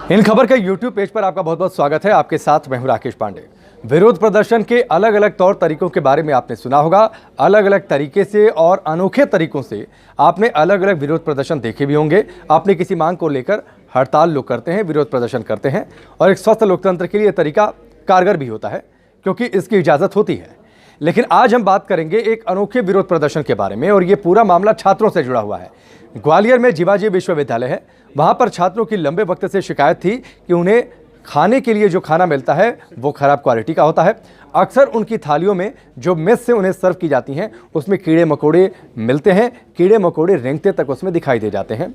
इन खबर के YouTube page पर आपका बहुत बहुत स्वागत है। आपके साथ मैं हूं राकेश पांडे। विरोध प्रदर्शन के अलग अलग तौर तरीकों के बारे में आपने सुना होगा। अलग अलग तरीके से और अनोखे तरीकों से आपने अलग अलग विरोध प्रदर्शन देखे भी होंगे। अपनी किसी मांग को लेकर हड़ताल लोग करते हैं, विरोध प्रदर्शन करते हैं और एक स्वस्थ लोकतंत्र के लिए यह तरीका कारगर भी होता है क्योंकि इसकी इजाज़त होती है। लेकिन आज हम बात करेंगे एक अनोखे विरोध प्रदर्शन के बारे में और ये पूरा मामला छात्रों से जुड़ा हुआ है। ग्वालियर में जीवाजी विश्वविद्यालय है, वहां पर छात्रों की लंबे वक्त से शिकायत थी कि उन्हें खाने के लिए जो खाना मिलता है वो खराब क्वालिटी का होता है। अक्सर उनकी थालियों में जो मेस से उन्हें सर्व की जाती हैं उसमें कीड़े मकोड़े मिलते हैं, कीड़े मकोड़े रेंगते तक उसमें दिखाई दे जाते हैं।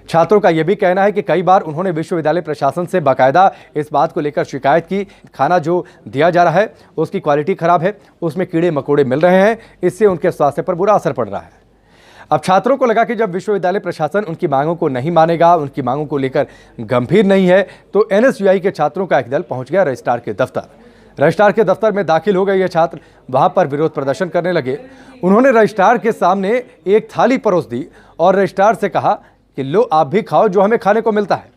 छात्रों का यह भी कहना है कि कई बार उन्होंने विश्वविद्यालय प्रशासन से बाकायदा इस बात को लेकर शिकायत की, खाना जो दिया जा रहा है उसकी क्वालिटी खराब है, उसमें कीड़े मकोड़े मिल रहे हैं, इससे उनके स्वास्थ्य पर बुरा असर पड़ रहा है। अब छात्रों को लगा कि जब विश्वविद्यालय प्रशासन उनकी मांगों को नहीं मानेगा, उनकी मांगों को लेकर गंभीर नहीं है, तो एनएसयूआई के छात्रों का एक दल पहुंच गया रजिस्ट्रार के दफ्तर। रजिस्ट्रार के दफ्तर में दाखिल हो गए ये छात्र, वहां पर विरोध प्रदर्शन करने लगे। उन्होंने रजिस्ट्रार के सामने एक थाली परोस दी और रजिस्ट्रार से कहा कि लो आप भी खाओ जो हमें खाने को मिलता है।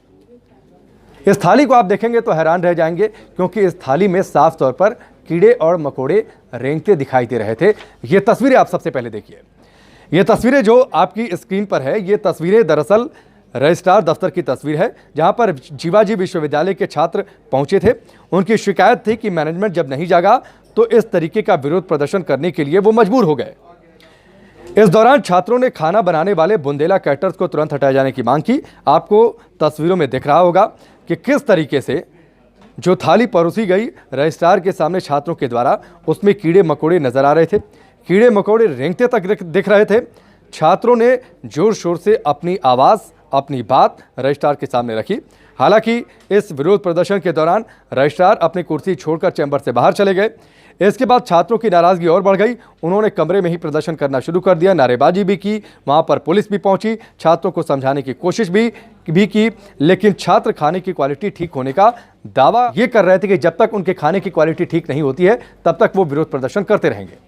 इस थाली को आप देखेंगे तो हैरान रह जाएंगे क्योंकि इस थाली में साफ तौर पर कीड़े और मकोड़े रेंगते दिखाई दे रहे थे। ये तस्वीरें आप सबसे पहले देखिए। ये तस्वीरें जो आपकी स्क्रीन पर है, ये तस्वीरें दरअसल रजिस्ट्रार दफ्तर की तस्वीर है जहां पर जीवाजी विश्वविद्यालय के छात्र पहुंचे थे। उनकी शिकायत थी कि मैनेजमेंट जब नहीं जागा तो इस तरीके का विरोध प्रदर्शन करने के लिए वो मजबूर हो गए। इस दौरान छात्रों ने खाना बनाने वाले बुंदेला कैटर्स को तुरंत हटाए जाने की मांग की। आपको तस्वीरों में दिख रहा होगा कि किस तरीके से जो थाली परोसी गई रजिस्ट्रार के सामने छात्रों के द्वारा, उसमें कीड़े मकोड़े नजर आ रहे थे, कीड़े मकोड़े रेंगते तक दिख रहे थे। छात्रों ने जोर शोर से अपनी आवाज़, अपनी बात रजिस्ट्रार के सामने रखी। हालांकि इस विरोध प्रदर्शन के दौरान रजिस्ट्रार अपनी कुर्सी छोड़कर चैम्बर से बाहर चले गए। इसके बाद छात्रों की नाराजगी और बढ़ गई। उन्होंने कमरे में ही प्रदर्शन करना शुरू कर दिया, नारेबाजी भी की, वहां पर पुलिस भी पहुंची, छात्रों को समझाने की कोशिश भी की, लेकिन छात्र खाने की क्वालिटी ठीक होने का दावा ये कर रहे थे कि जब तक उनके खाने की क्वालिटी ठीक नहीं होती है तब तक वो विरोध प्रदर्शन करते रहेंगे।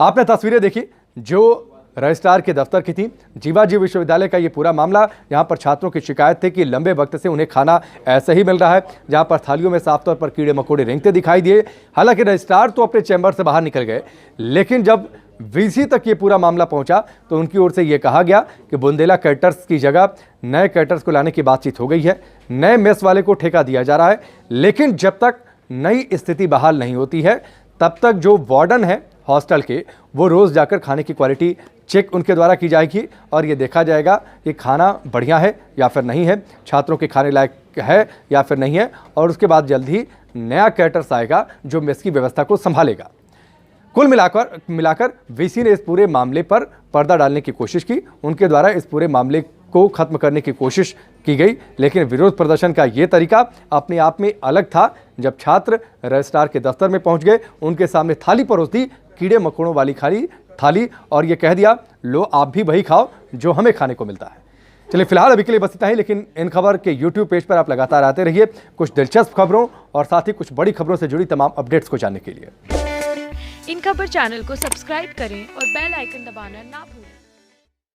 आपने तस्वीरें देखी जो रजिस्ट्रार के दफ्तर की थी। जीवाजी विश्वविद्यालय का ये पूरा मामला, जहां पर छात्रों की शिकायत थी कि लंबे वक्त से उन्हें खाना ऐसे ही मिल रहा है, जहां पर थालियों में साफ तौर पर कीड़े मकोड़े रेंगते दिखाई दिए। हालांकि रजिस्ट्रार तो अपने चैम्बर से बाहर निकल गए, लेकिन जब वीसी तक ये पूरा मामला पहुंचा तो उनकी ओर से ये कहा गया कि बुंदेला कैटर्स की जगह नए कैटर्स को लाने की बातचीत हो गई है, नए मेस वाले को ठेका दिया जा रहा है, लेकिन जब तक नई स्थिति बहाल नहीं होती है तब तक जो वार्डन है हॉस्टल के, वो रोज़ जाकर खाने की क्वालिटी चेक उनके द्वारा की जाएगी और ये देखा जाएगा कि खाना बढ़िया है या फिर नहीं है, छात्रों के खाने लायक है या फिर नहीं है, और उसके बाद जल्द ही नया कैटर्स आएगा जो मेस की व्यवस्था को संभालेगा। कुल मिलाकर वीसी ने इस पूरे मामले पर पर्दा डालने की कोशिश की, उनके द्वारा इस पूरे मामले को खत्म करने की कोशिश की गई, लेकिन विरोध प्रदर्शन का ये तरीका अपने आप में अलग था। जब छात्र रजिस्ट्रार के दफ्तर में पहुंच गए, उनके सामने थाली परोस दी, कीड़े मकोड़ों वाली थाली, और ये कह दिया लो आप भी वही खाओ जो हमें खाने को मिलता है। चलिए फिलहाल अभी के लिए बस इतना ही, लेकिन इन खबर के YouTube पेज पर आप लगातार आते रहिए कुछ दिलचस्प खबरों और साथ ही कुछ बड़ी खबरों से जुड़ी तमाम अपडेट्स को जानने के लिए। इन खबर चैनल को सब्सक्राइब करें और बेल आइकन दबाना ना भूलें।